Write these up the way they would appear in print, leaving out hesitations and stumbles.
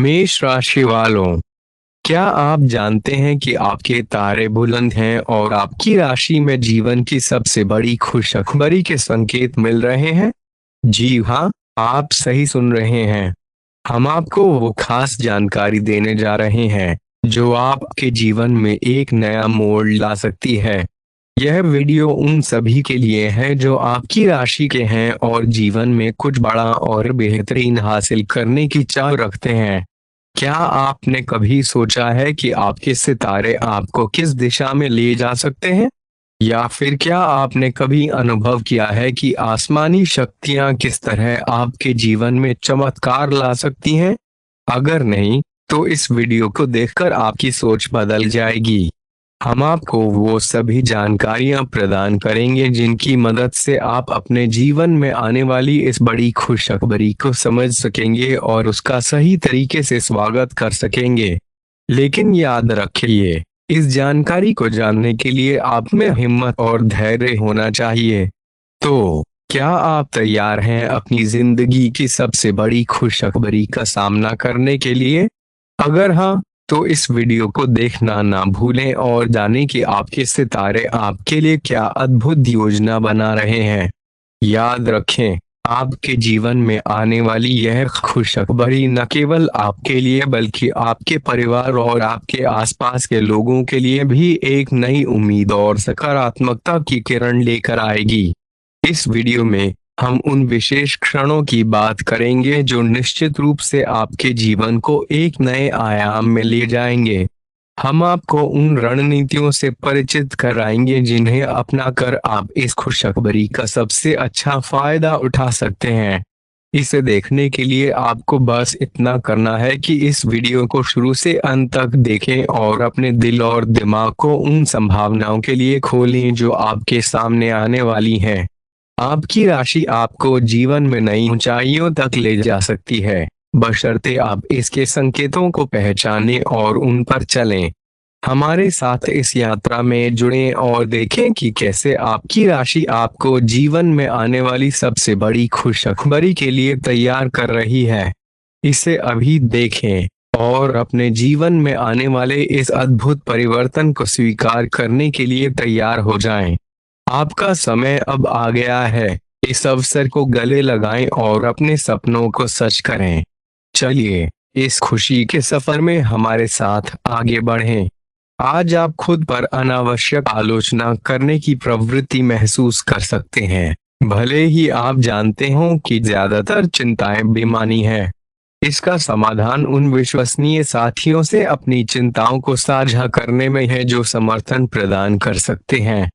मेष राशि वालों, क्या आप जानते हैं कि आपके तारे बुलंद हैं और आपकी राशि में जीवन की सबसे बड़ी खुशखबरी के संकेत मिल रहे हैं? जी हाँ, आप सही सुन रहे हैं। हम आपको वो खास जानकारी देने जा रहे हैं जो आपके जीवन में एक नया मोड़ ला सकती है। यह वीडियो उन सभी के लिए है जो आपकी राशि के हैं और जीवन में कुछ बड़ा और बेहतरीन हासिल करने की चाह रखते हैं। क्या आपने कभी सोचा है कि आपके सितारे आपको किस दिशा में ले जा सकते हैं? या फिर क्या आपने कभी अनुभव किया है कि आसमानी शक्तियां किस तरह आपके जीवन में चमत्कार ला सकती हैं? अगर नहीं, तो इस वीडियो को देखकर आपकी सोच बदल जाएगी। हम आपको वो सभी जानकारियां प्रदान करेंगे जिनकी मदद से आप अपने जीवन में आने वाली इस बड़ी खुशखबरी को समझ सकेंगे और उसका सही तरीके से स्वागत कर सकेंगे। लेकिन याद रखिए, इस जानकारी को जानने के लिए आप में हिम्मत और धैर्य होना चाहिए। तो क्या आप तैयार हैं अपनी जिंदगी की सबसे बड़ी खुशखबरी का सामना करने के लिए? अगर हाँ, तो इस वीडियो को देखना ना भूलें और जानें कि आपके सितारे आपके लिए क्या अद्भुत योजना बना रहे हैं। याद रखें, आपके जीवन में आने वाली यह खुशखबरी न केवल आपके लिए बल्कि आपके परिवार और आपके आसपास के लोगों के लिए भी एक नई उम्मीद और सकारात्मकता की किरण लेकर आएगी। इस वीडियो में हम उन विशेष क्षणों की बात करेंगे जो निश्चित रूप से आपके जीवन को एक नए आयाम में ले जाएंगे। हम आपको उन रणनीतियों से परिचित कराएंगे जिन्हें अपनाकर आप इस खुशखबरी का सबसे अच्छा फायदा उठा सकते हैं। इसे देखने के लिए आपको बस इतना करना है कि इस वीडियो को शुरू से अंत तक देखें और अपने दिल और दिमाग को उन संभावनाओं के लिए खोलें जो आपके सामने आने वाली हैं। आपकी राशि आपको जीवन में नई ऊंचाइयों तक ले जा सकती है, बशर्ते आप इसके संकेतों को पहचानें और उन पर चलें। हमारे साथ इस यात्रा में जुड़ें और देखें कि कैसे आपकी राशि आपको जीवन में आने वाली सबसे बड़ी खुशखबरी के लिए तैयार कर रही है। इसे अभी देखें और अपने जीवन में आने वाले इस अद्भुत परिवर्तन को स्वीकार करने के लिए तैयार हो जाएं। आपका समय अब आ गया है। इस अवसर को गले लगाएं और अपने सपनों को सच करें। चलिए, इस खुशी के सफर में हमारे साथ आगे बढ़ें। आज आप खुद पर अनावश्यक आलोचना करने की प्रवृत्ति महसूस कर सकते हैं, भले ही आप जानते हों कि ज्यादातर चिंताएं बेमानी हैं। इसका समाधान उन विश्वसनीय साथियों से अपनी चिंताओं को साझा करने में है जो समर्थन प्रदान कर सकते हैं।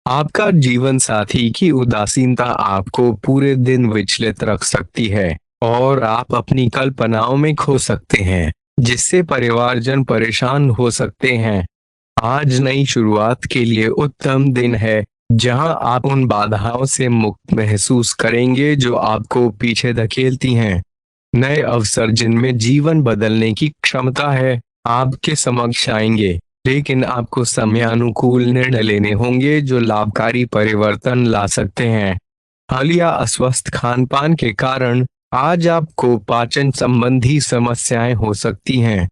आपका जीवन साथी की उदासीनता आपको पूरे दिन विचलित रख सकती है और आप अपनी कल्पनाओं में खो सकते हैं, जिससे परिवारजन परेशान हो सकते हैं। आज नई शुरुआत के लिए उत्तम दिन है, जहां आप उन बाधाओं से मुक्त महसूस करेंगे जो आपको पीछे धकेलती हैं। नए अवसर जिनमें जीवन बदलने की क्षमता है, आपके समक्ष आएंगे, लेकिन आपको समयानुकूल निर्णय लेने होंगे जो लाभकारी परिवर्तन ला सकते हैं। हालिया अस्वस्थ खान पान के कारण आज आपको पाचन संबंधी समस्याएं हो सकती हैं।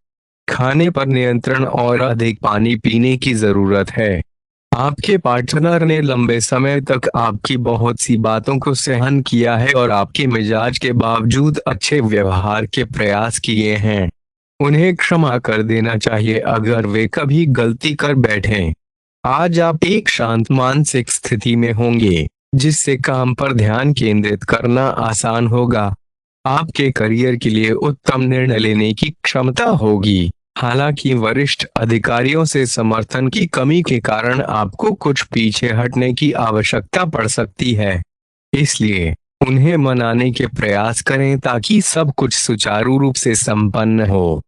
खाने पर नियंत्रण और अधिक पानी पीने की जरूरत है। आपके पार्टनर ने लंबे समय तक आपकी बहुत सी बातों को सहन किया है और आपके मिजाज के बावजूद अच्छे व्यवहार के प्रयास किए हैं। उन्हें क्षमा कर देना चाहिए अगर वे कभी गलती कर बैठें। आज आप एक शांत मानसिक स्थिति में होंगे, जिससे काम पर ध्यान केंद्रित करना आसान होगा। आपके करियर के लिए उत्तम निर्णय लेने की क्षमता होगी। हालांकि वरिष्ठ अधिकारियों से समर्थन की कमी के कारण आपको कुछ पीछे हटने की आवश्यकता पड़ सकती है। इसलिए उन्हें मनाने के प्रयास करें ताकि सब कुछ सुचारू रूप से संपन्न हो।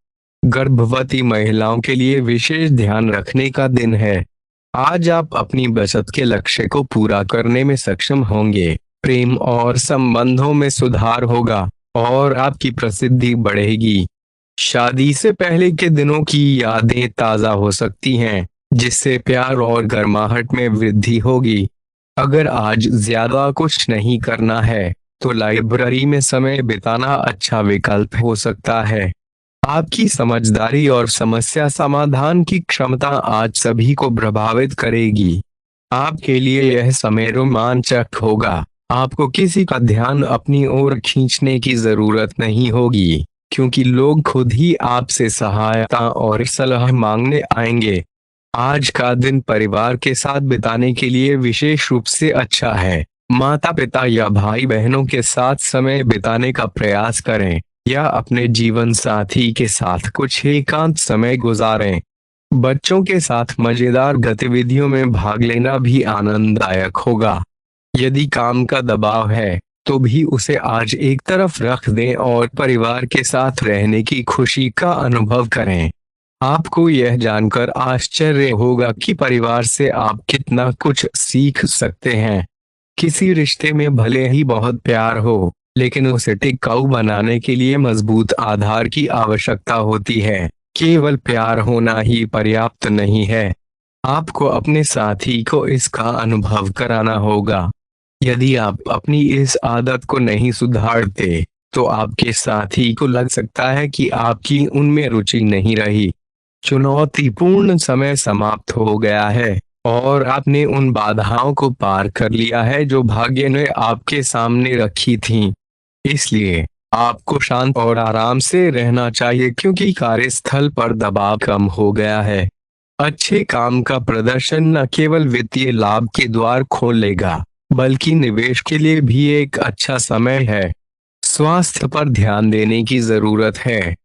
गर्भवती महिलाओं के लिए विशेष ध्यान रखने का दिन है। आज आप अपनी बचत के लक्ष्य को पूरा करने में सक्षम होंगे। प्रेम और संबंधों में सुधार होगा और आपकी प्रसिद्धि बढ़ेगी। शादी से पहले के दिनों की यादें ताज़ा हो सकती हैं, जिससे प्यार और गर्माहट में वृद्धि होगी। अगर आज ज्यादा कुछ नहीं करना है, तो लाइब्रेरी में समय बिताना अच्छा विकल्प हो सकता है। आपकी समझदारी और समस्या समाधान की क्षमता आज सभी को प्रभावित करेगी। आपके लिए यह समय रोमांचक होगा। आपको किसी का ध्यान अपनी ओर खींचने की जरूरत नहीं होगी, क्योंकि लोग खुद ही आपसे सहायता और सलाह मांगने आएंगे। आज का दिन परिवार के साथ बिताने के लिए विशेष रूप से अच्छा है। माता पिता या भाई बहनों के साथ समय बिताने का प्रयास करें, या अपने जीवन साथी के साथ कुछ एकांत समय गुजारें। बच्चों के साथ मजेदार गतिविधियों में भाग लेना भी आनंददायक होगा। यदि काम का दबाव है, तो भी उसे आज एक तरफ रख दें और परिवार के साथ रहने की खुशी का अनुभव करें। आपको यह जानकर आश्चर्य होगा कि परिवार से आप कितना कुछ सीख सकते हैं। किसी रिश्ते में भले ही बहुत प्यार हो, लेकिन उसे टिकाऊ बनाने के लिए मजबूत आधार की आवश्यकता होती है। केवल प्यार होना ही पर्याप्त नहीं है। आपको अपने साथी को इसका अनुभव कराना होगा। यदि आप अपनी इस आदत को नहीं सुधारते, तो आपके साथी को लग सकता है कि आपकी उनमें रुचि नहीं रही। चुनौतीपूर्ण समय समाप्त हो गया है, और आपने उन बाधाओं को पार कर लिया है जो भाग्य ने आपके सामने रखी थीं। इसलिए आपको शांत और आराम से रहना चाहिए, क्योंकि कार्यस्थल पर दबाव कम हो गया है। अच्छे काम का प्रदर्शन न केवल वित्तीय लाभ के द्वार खोलेगा, बल्कि निवेश के लिए भी एक अच्छा समय है। स्वास्थ्य पर ध्यान देने की जरूरत है।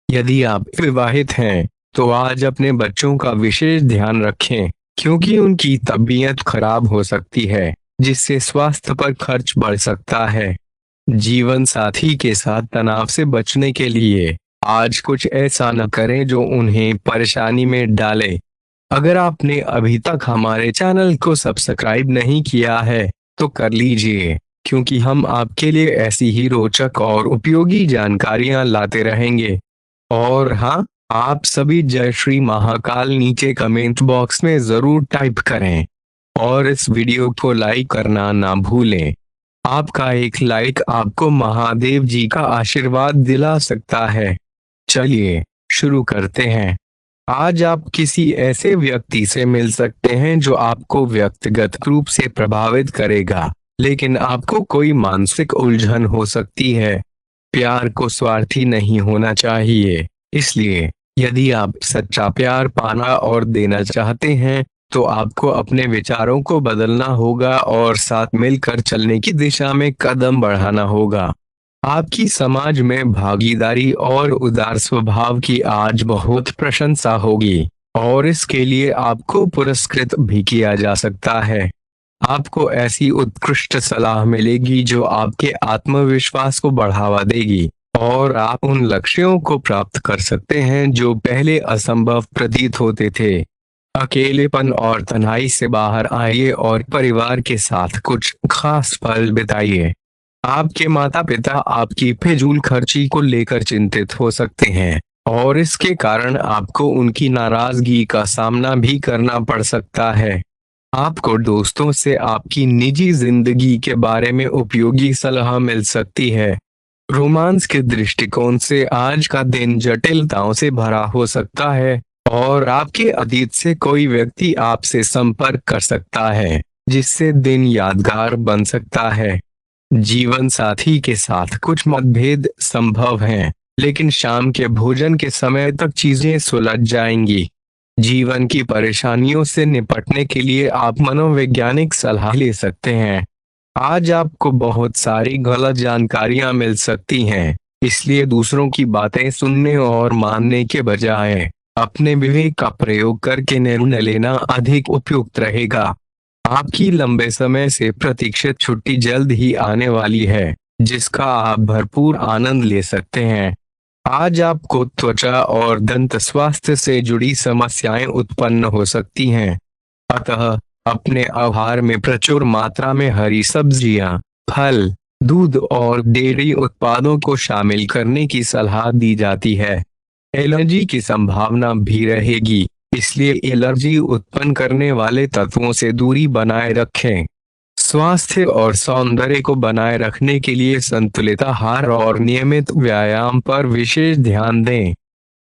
यदि आप विवाहित हैं, तो आज अपने बच्चों का विशेष ध्यान रखें, क्योंकि उनकी तबीयत खराब हो सकती है, जिससे स्वास्थ्य पर खर्च बढ़ सकता है। जीवन साथी के साथ तनाव से बचने के लिए आज कुछ ऐसा न करें जो उन्हें परेशानी में डाले। अगर आपने अभी तक हमारे चैनल को सब्सक्राइब नहीं किया है, तो कर लीजिए, क्योंकि हम आपके लिए ऐसी ही रोचक और उपयोगी जानकारियां लाते रहेंगे। और हाँ, आप सभी जय श्री महाकाल नीचे कमेंट बॉक्स में जरूर टाइप करें, और इस वीडियो को लाइक करना ना भूलें। आपका एक लाइक आपको महादेव जी का आशीर्वाद दिला सकता है। चलिए शुरू करते हैं। आज आप किसी ऐसे व्यक्ति से मिल सकते हैं जो आपको व्यक्तिगत रूप से प्रभावित करेगा, लेकिन आपको कोई मानसिक उलझन हो सकती है। प्यार को स्वार्थी नहीं होना चाहिए, इसलिए यदि आप सच्चा प्यार पाना और देना चाहते हैं, तो आपको अपने विचारों को बदलना होगा और साथ मिलकर चलने की दिशा में कदम बढ़ाना होगा। आपकी समाज में भागीदारी और उदार स्वभाव की आज बहुत प्रशंसा होगी, और इसके लिए आपको पुरस्कृत भी किया जा सकता है। आपको ऐसी उत्कृष्ट सलाह मिलेगी जो आपके आत्मविश्वास को बढ़ावा देगी, और आप उन लक्ष्यों को प्राप्त कर सकते हैं जो पहले असंभव प्रतीत होते थे। अकेलेपन और तन्हाई से बाहर आइए और परिवार के साथ कुछ खास पल बिताइए। आपके माता पिता आपकी फिजूल खर्ची को लेकर चिंतित हो सकते हैं, और इसके कारण आपको उनकी नाराजगी का सामना भी करना पड़ सकता है। आपको दोस्तों से आपकी निजी जिंदगी के बारे में उपयोगी सलाह मिल सकती है। रोमांस के दृष्टिकोण से आज का दिन जटिलताओं से भरा हो सकता है, और आपके अतीत से कोई व्यक्ति आपसे संपर्क कर सकता है, जिससे दिन यादगार बन सकता है। जीवन साथी के साथ कुछ मतभेद संभव हैं, लेकिन शाम के भोजन के समय तक चीजें सुलझ जाएंगी। जीवन की परेशानियों से निपटने के लिए आप मनोवैज्ञानिक सलाह ले सकते हैं। आज आपको बहुत सारी गलत जानकारियां मिल सकती हैं, इसलिए दूसरों की बातें सुनने और मानने के बजाय अपने विवेक का प्रयोग करके निर्णय लेना अधिक उपयुक्त रहेगा। आपकी लंबे समय से प्रतीक्षित छुट्टी जल्द ही आने वाली है, जिसका आप भरपूर आनंद ले सकते हैं। आज आपको त्वचा और दंत स्वास्थ्य से जुड़ी समस्याएं उत्पन्न हो सकती हैं। अतः अपने आहार में प्रचुर मात्रा में हरी सब्जियां, फल, दूध और डेयरी उत्पादों को शामिल करने की सलाह दी जाती है। एलर्जी की संभावना भी रहेगी, इसलिए एलर्जी उत्पन्न करने वाले तत्वों से दूरी बनाए रखें। स्वास्थ्य और सौंदर्य को बनाए रखने के लिए संतुलित आहार और नियमित व्यायाम पर विशेष ध्यान दें।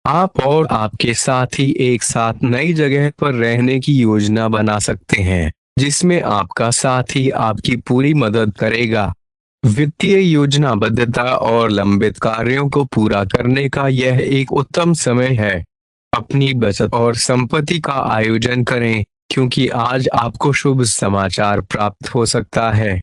आप और आपके साथी एक साथ नई जगह पर रहने की योजना बना सकते हैं, जिसमें आपका साथी आपकी पूरी मदद करेगा। वित्तीय योजनाबद्धता और लंबित कार्यों को पूरा करने का यह एक उत्तम समय है। अपनी बचत और संपत्ति का आयोजन करें, क्योंकि आज आपको शुभ समाचार प्राप्त हो सकता है।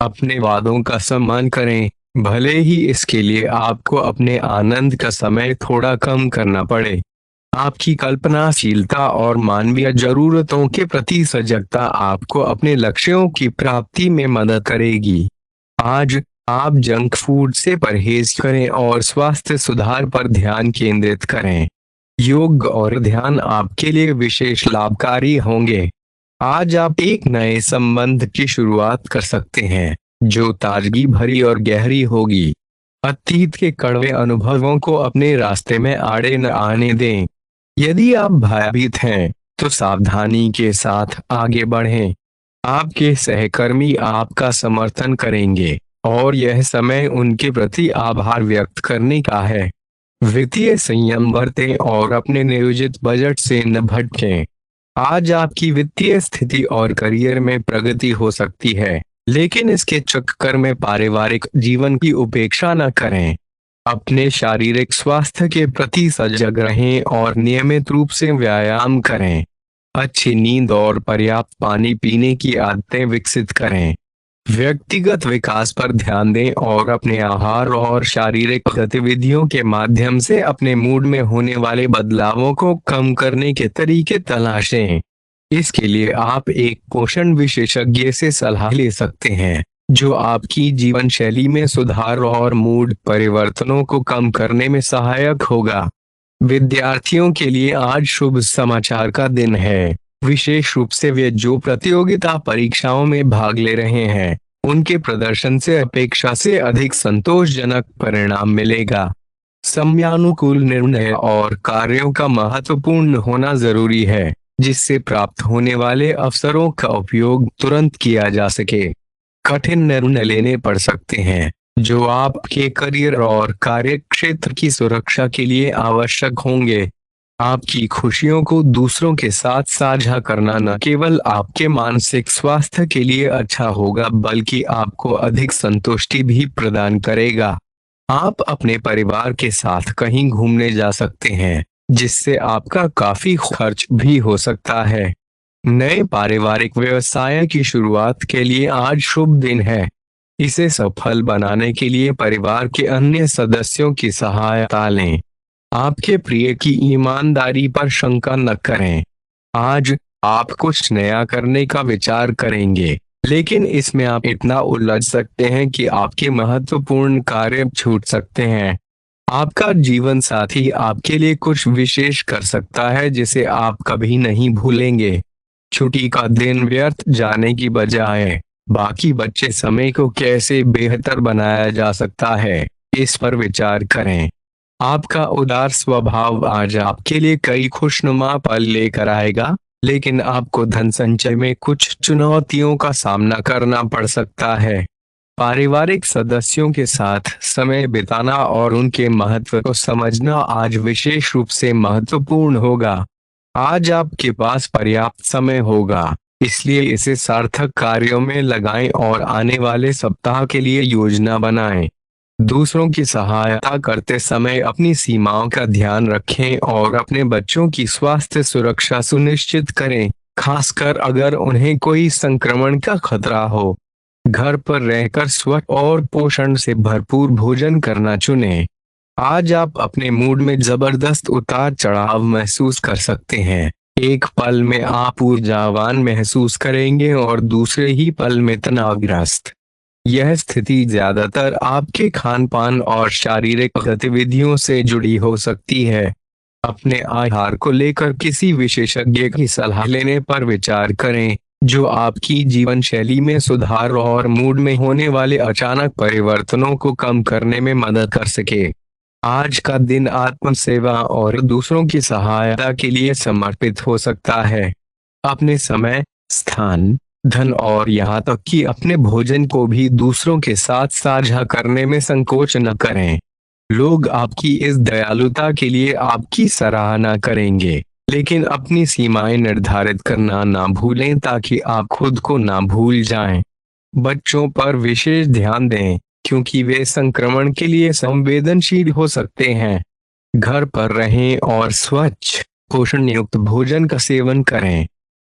अपने वादों का सम्मान करें, भले ही इसके लिए आपको अपने आनंद का समय थोड़ा कम करना पड़े। आपकी कल्पनाशीलता और मानवीय जरूरतों के प्रति सजगता आपको अपने लक्ष्यों की प्राप्ति में मदद करेगी। आज आप जंक फूड से परहेज करें और स्वास्थ्य सुधार पर ध्यान केंद्रित करें। योग और ध्यान आपके लिए विशेष लाभकारी होंगे। आज आप एक नए संबंध की शुरुआत कर सकते हैं, जो ताजगी भरी और गहरी होगी। अतीत के कड़वे अनुभवों को अपने रास्ते में आड़े न आने दें। यदि आप भयभीत हैं, तो सावधानी के साथ आगे बढ़ें। आपके सहकर्मी आपका समर्थन करेंगे, और यह समय उनके प्रति आभार व्यक्त करने का है। वित्तीय संयम बरतें और अपने नियोजित बजट से न भटकें। आज आपकी वित्तीय स्थिति और करियर में प्रगति हो सकती है, लेकिन इसके चक्कर में पारिवारिक जीवन की उपेक्षा न करें। अपने शारीरिक स्वास्थ्य के प्रति सजग रहें और नियमित रूप से व्यायाम करें। अच्छी नींद और पर्याप्त पानी पीने की आदतें विकसित करें। व्यक्तिगत विकास पर ध्यान दें और अपने आहार और शारीरिक गतिविधियों के माध्यम से अपने मूड में होने वाले बदलावों को कम करने के तरीके तलाशें। इसके लिए आप एक पोषण विशेषज्ञ से सलाह ले सकते हैं, जो आपकी जीवन शैली में सुधार और मूड परिवर्तनों को कम करने में सहायक होगा। विद्यार्थियों के लिए आज शुभ समाचार का दिन है, विशेष रूप से वे जो प्रतियोगिता परीक्षाओं में भाग ले रहे हैं। उनके प्रदर्शन से अपेक्षा से अधिक संतोषजनक परिणाम मिलेगा। समयानुकूल निर्णय और कार्यों का महत्वपूर्ण होना जरूरी है, जिससे प्राप्त होने वाले अवसरों का उपयोग तुरंत किया जा सके। कठिन निर्णय लेने पड़ सकते हैं, जो आपके करियर और कार्य क्षेत्र की सुरक्षा के लिए आवश्यक होंगे। आपकी खुशियों को दूसरों के साथ साझा करना न केवल आपके मानसिक स्वास्थ्य के लिए अच्छा होगा, बल्कि आपको अधिक संतुष्टि भी प्रदान करेगा। आप अपने परिवार के साथ कहीं घूमने जा सकते हैं, जिससे आपका काफी खर्च भी हो सकता है। नए पारिवारिक व्यवसाय की शुरुआत के लिए आज शुभ दिन है। इसे सफल बनाने के लिए परिवार के अन्य सदस्यों की सहायता लें। आपके प्रिय की ईमानदारी पर शंका न करें। आज आप कुछ नया करने का विचार करेंगे, लेकिन इसमें आप इतना उलझ सकते हैं कि आपके महत्वपूर्ण कार्य छूट सकते हैं। आपका जीवन साथी आपके लिए कुछ विशेष कर सकता है, जिसे आप कभी नहीं भूलेंगे। छुट्टी का दिन व्यर्थ जाने की बजाय बाकी बचे समय को कैसे बेहतर बनाया जा सकता है, इस पर विचार करें। आपका उदार स्वभाव आज आपके लिए कई खुशनुमा पल लेकर आएगा, लेकिन आपको धन संचय में कुछ चुनौतियों का सामना करना पड़ सकता है। पारिवारिक सदस्यों के साथ समय बिताना और उनके महत्व को समझना आज विशेष रूप से महत्वपूर्ण होगा। आज आपके पास पर्याप्त समय होगा, इसलिए इसे सार्थक कार्यों में लगाएं और आने वाले सप्ताह के लिए योजना बनाएं। दूसरों की सहायता करते समय अपनी सीमाओं का ध्यान रखें और अपने बच्चों की स्वास्थ्य सुरक्षा सुनिश्चित करें, खासकर अगर उन्हें कोई संक्रमण का खतरा हो। घर पर रहकर स्वच्छ और पोषण से भरपूर भोजन करना चुनें। आज आप अपने मूड में जबरदस्त उतार चढ़ाव महसूस कर सकते हैं। एक पल में आप ऊर्जावान महसूस करेंगे और दूसरे ही पल में तनावग्रस्त। यह स्थिति ज्यादातर आपके खान पान और शारीरिक गतिविधियों से जुड़ी हो सकती है। अपने आहार को लेकर किसी विशेषज्ञ की सलाह लेने पर विचार करें, जो आपकी जीवन शैली में सुधार और मूड में होने वाले अचानक परिवर्तनों को कम करने में मदद कर सके। आज का दिन आत्म सेवा और दूसरों की सहायता के लिए समर्पित हो सकता है। अपने समय, स्थान, धन और यहाँ तक कि अपने भोजन को भी दूसरों के साथ साझा करने में संकोच न करें। लोग आपकी इस दयालुता के लिए आपकी सराहना करेंगे, लेकिन अपनी सीमाएं निर्धारित करना ना भूलें ताकि आप खुद को ना भूल जाएं। बच्चों पर विशेष ध्यान दें, क्योंकि वे संक्रमण के लिए संवेदनशील हो सकते हैं। घर पर रहें और स्वच्छ, पोषण युक्त भोजन का सेवन करें।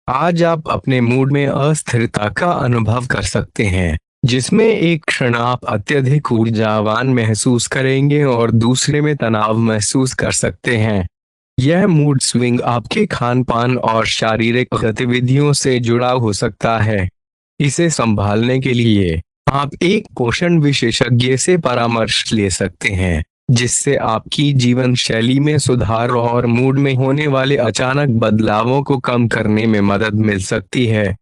आज आप अपने मूड में अस्थिरता का अनुभव कर सकते हैं, जिसमें एक क्षण आप अत्यधिक ऊर्जावान महसूस करेंगे और दूसरे में तनाव महसूस कर सकते हैं। यह मूड स्विंग आपके खान पान और शारीरिक गतिविधियों से जुड़ा हो सकता है। इसे संभालने के लिए आप एक पोषण विशेषज्ञ से परामर्श ले सकते हैं, जिससे आपकी जीवन शैली में सुधार और मूड में होने वाले अचानक बदलावों को कम करने में मदद मिल सकती है।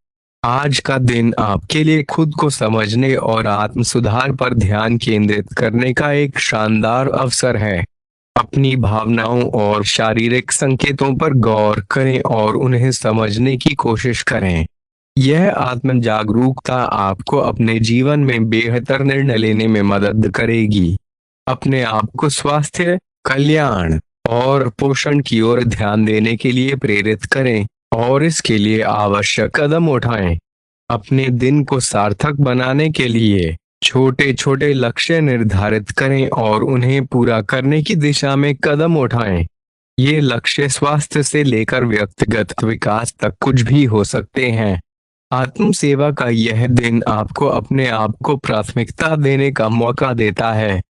आज का दिन आपके लिए खुद को समझने और आत्म सुधार पर ध्यान केंद्रित करने का एक शानदार अवसर है। अपनी भावनाओं और शारीरिक संकेतों पर गौर करें और उन्हें समझने की कोशिश करें। यह आत्म जागरूकता आपको अपने जीवन में बेहतर निर्णय लेने में मदद करेगी। अपने आप को स्वास्थ्य, कल्याण और पोषण की ओर ध्यान देने के लिए प्रेरित करें और इसके लिए आवश्यक कदम उठाएं। अपने दिन को सार्थक बनाने के लिए छोटे छोटे लक्ष्य निर्धारित करें और उन्हें पूरा करने की दिशा में कदम उठाएं। ये लक्ष्य स्वास्थ्य से लेकर व्यक्तिगत विकास तक कुछ भी हो सकते हैं। आत्म सेवा का यह दिन आपको अपने आप को प्राथमिकता देने का मौका देता है।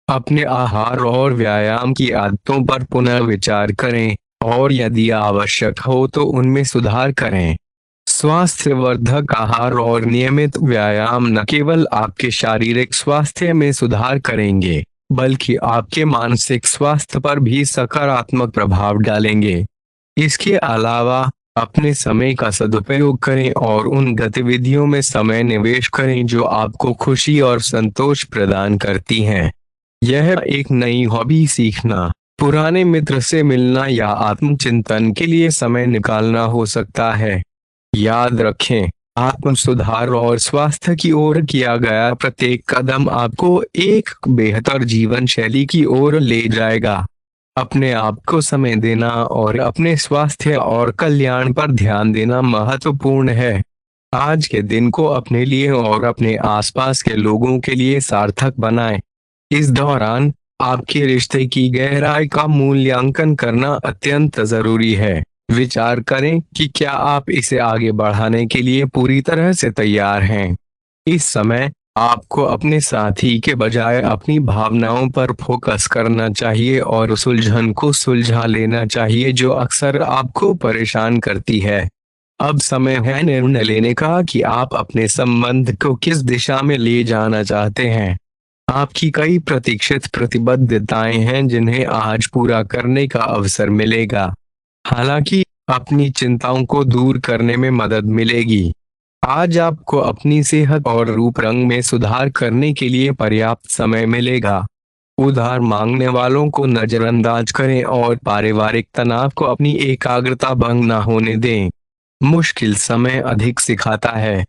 अपने आहार और व्यायाम की आदतों पर पुनर्विचार करें और यदि आवश्यक हो तो उनमें सुधार करें। स्वास्थ्यवर्धक आहार और नियमित व्यायाम न केवल आपके शारीरिक स्वास्थ्य में सुधार करेंगे, बल्कि आपके मानसिक स्वास्थ्य पर भी सकारात्मक प्रभाव डालेंगे। इसके अलावा अपने समय का सदुपयोग करें और उन गतिविधियों में समय निवेश करें जो आपको खुशी और संतोष प्रदान करती हैं। यह एक नई हॉबी सीखना, पुराने मित्र से मिलना या आत्मचिंतन के लिए समय निकालना हो सकता है। याद रखें, आत्म सुधार और स्वास्थ्य की ओर किया गया प्रत्येक कदम आपको एक बेहतर जीवन शैली की ओर ले जाएगा। अपने आप को समय देना और अपने स्वास्थ्य और कल्याण पर ध्यान देना महत्वपूर्ण है। आज के दिन को अपने लिए और अपने आसपास के लोगों के लिए सार्थक बनाएं। इस दौरान आपके रिश्ते की गहराई का मूल्यांकन करना अत्यंत जरूरी है। विचार करें कि क्या आप इसे आगे बढ़ाने के लिए पूरी तरह से तैयार हैं। इस समय आपको अपने साथी के बजाय अपनी भावनाओं पर फोकस करना चाहिए और उस उलझन को सुलझा लेना चाहिए जो अक्सर आपको परेशान करती है। अब समय है निर्णय लेने का कि आप अपने संबंध को किस दिशा में ले जाना चाहते हैं। आपकी कई प्रतीक्षित प्रतिबद्धताएं हैं जिन्हें आज पूरा करने का अवसर मिलेगा। हालांकि अपनी चिंताओं को दूर करने में मदद मिलेगी। आज आपको अपनी सेहत और रूप रंग में सुधार करने के लिए पर्याप्त समय मिलेगा। उधार मांगने वालों को नजरअंदाज करें और पारिवारिक तनाव को अपनी एकाग्रता भंग न होने दें। मुश्किल समय अधिक सिखाता है।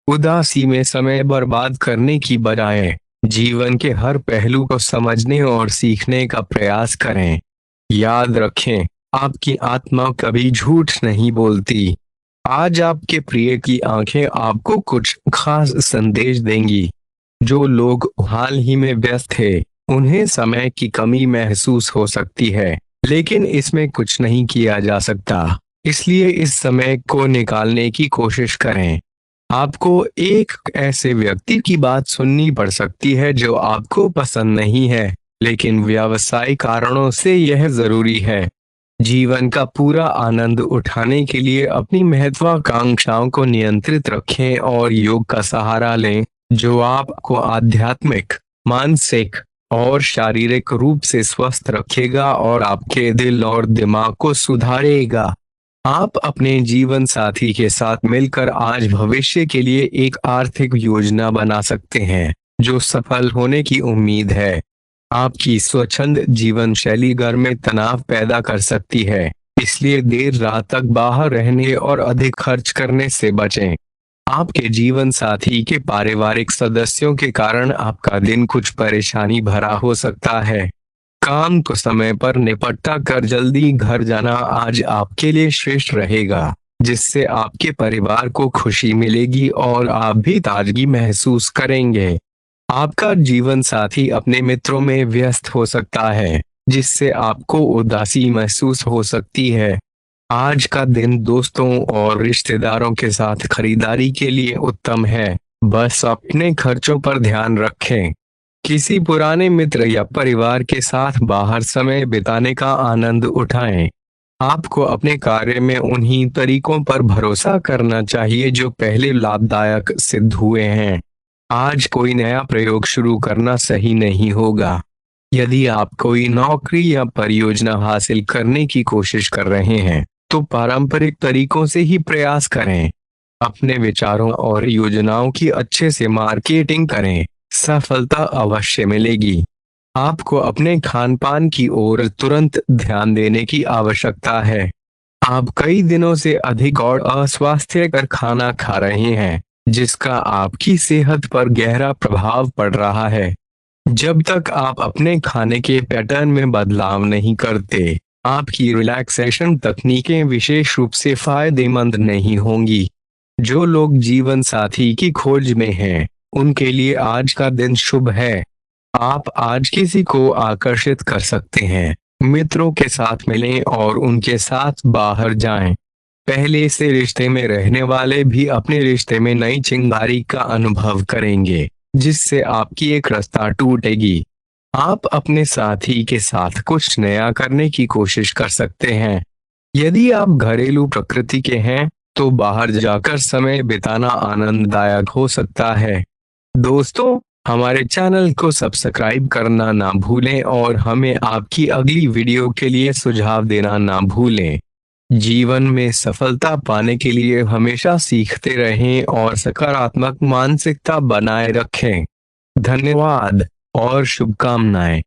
उदासी में समय बर्बाद करने की बजाय जीवन के हर पहलू को समझने और सीखने का प्रयास करें। याद रखें, आपकी आत्मा कभी झूठ नहीं बोलती। आज आपके प्रिय की आंखें आपको कुछ खास संदेश देंगी। जो लोग हाल ही में व्यस्त थे, उन्हें समय की कमी महसूस हो सकती है, लेकिन इसमें कुछ नहीं किया जा सकता। इसलिए इस समय को निकालने की कोशिश करें। आपको एक ऐसे व्यक्ति की बात सुननी पड़ सकती है जो आपको पसंद नहीं है, लेकिन व्यावसायिक कारणों से यह जरूरी है। जीवन का पूरा आनंद उठाने के लिए अपनी महत्वाकांक्षाओं को नियंत्रित रखें और योग का सहारा लें, जो आपको आध्यात्मिक, मानसिक और शारीरिक रूप से स्वस्थ रखेगा और आपके दिल और दिमाग को सुधारेगा। आप अपने जीवन साथी के साथ मिलकर आज भविष्य के लिए एक आर्थिक योजना बना सकते हैं, जो सफल होने की उम्मीद है। आपकी स्वच्छंद जीवन शैली घर में तनाव पैदा कर सकती है, इसलिए देर रात तक बाहर रहने और अधिक खर्च करने से बचें। आपके जीवन साथी के पारिवारिक सदस्यों के कारण आपका दिन कुछ परेशानी भरा हो सकता है। काम को समय पर निपटा कर जल्दी घर जाना आज आपके लिए श्रेष्ठ रहेगा, जिससे आपके परिवार को खुशी मिलेगी और आप भी ताजगी महसूस करेंगे। आपका जीवन साथी अपने मित्रों में व्यस्त हो सकता है, जिससे आपको उदासी महसूस हो सकती है। आज का दिन दोस्तों और रिश्तेदारों के साथ खरीदारी के लिए उत्तम है। बस अपने खर्चों पर ध्यान रखें। किसी पुराने मित्र या परिवार के साथ बाहर समय बिताने का आनंद उठाएं। आपको अपने कार्य में उन्हीं तरीकों पर भरोसा करना चाहिए जो पहले लाभदायक सिद्ध हुए हैं। आज कोई नया प्रयोग शुरू करना सही नहीं होगा। यदि आप कोई नौकरी या परियोजना हासिल करने की कोशिश कर रहे हैं, तो पारंपरिक तरीकों से ही प्रयास करें। अपने विचारों और योजनाओं की अच्छे से मार्केटिंग करें, सफलता अवश्य मिलेगी। आपको अपने खान पान की ओर तुरंत ध्यान देने की आवश्यकता है। आप कई दिनों से अधिक और अस्वास्थ्यकर खाना खा रहे हैं, जिसका आपकी सेहत पर गहरा प्रभाव पड़ रहा है। जब तक आप अपने खाने के पैटर्न में बदलाव नहीं करते, आपकी रिलैक्सेशन तकनीकें विशेष रूप से फायदेमंद नहीं होंगी। जो लोग जीवन साथी की खोज में हैं, उनके लिए आज का दिन शुभ है। आप आज किसी को आकर्षित कर सकते हैं। मित्रों के साथ मिलें और उनके साथ बाहर जाएं। पहले से रिश्ते में रहने वाले भी अपने रिश्ते में नई चिंगारी का अनुभव करेंगे, जिससे आपकी एक रास्ता टूटेगी। आप अपने साथी के साथ कुछ नया करने की कोशिश कर सकते हैं। यदि आप घरेलू प्रकृति के हैं, तो बाहर जाकर समय बिताना आनंददायक हो सकता है। दोस्तों, हमारे चैनल को सब्सक्राइब करना ना भूलें और हमें आपकी अगली वीडियो के लिए सुझाव देना ना भूलें। जीवन में सफलता पाने के लिए हमेशा सीखते रहें और सकारात्मक मानसिकता बनाए रखें। धन्यवाद और शुभकामनाएं।